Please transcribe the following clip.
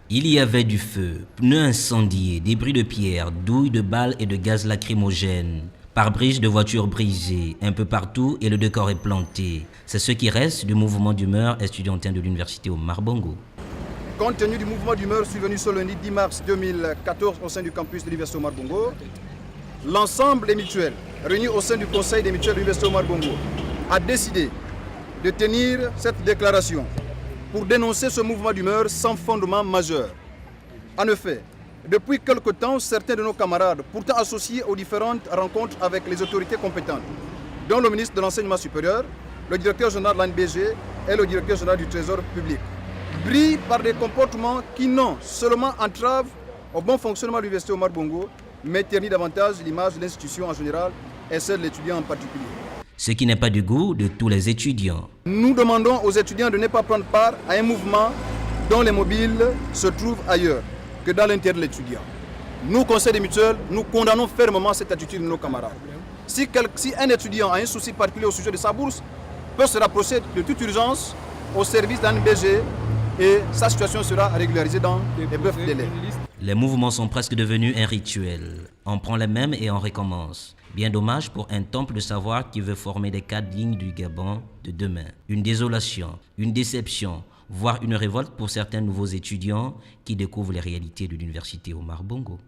Il y avait du feu, pneus incendiés, débris de pierres, douilles de balles et de gaz lacrymogène, pare-brise de voitures brisées, un peu partout et le décor est planté. C'est ce qui reste du mouvement d'humeur estudiantin de l'université Omar Bongo. Compte tenu du mouvement d'humeur survenu ce lundi 10 mars 2014 au sein du campus de l'université Omar Bongo, l'ensemble des mutuelles réunis au sein du conseil des mutuelles de l'université Omar Bongo a décidé de tenir cette déclaration pour dénoncer ce mouvement d'humeur sans fondement majeur. En effet, depuis quelque temps, certains de nos camarades, pourtant associés aux différentes rencontres avec les autorités compétentes, dont le ministre de l'Enseignement supérieur, le directeur général de l'ANBG et le directeur général du Trésor public, brillent par des comportements qui non seulement entravent au bon fonctionnement de l'université Omar Bongo, mais ternissent davantage l'image de l'institution en général et celle de l'étudiant en particulier. Ce qui n'est pas du goût de tous les étudiants. Nous demandons aux étudiants de ne pas prendre part à un mouvement dont les mobiles se trouvent ailleurs que dans l'intérieur de l'étudiant. Nous, conseil des mutuelles, nous condamnons fermement cette attitude de nos camarades. Si un étudiant a un souci particulier au sujet de sa bourse, peut se rapprocher de toute urgence au service d'un BG et sa situation sera régularisée dans les brefs délais. Les mouvements sont presque devenus un rituel. On prend les mêmes et on recommence. Bien dommage pour un temple de savoir qui veut former des cadres dignes du Gabon de demain. Une désolation, une déception, voire une révolte pour certains nouveaux étudiants qui découvrent les réalités de l'université Omar Bongo.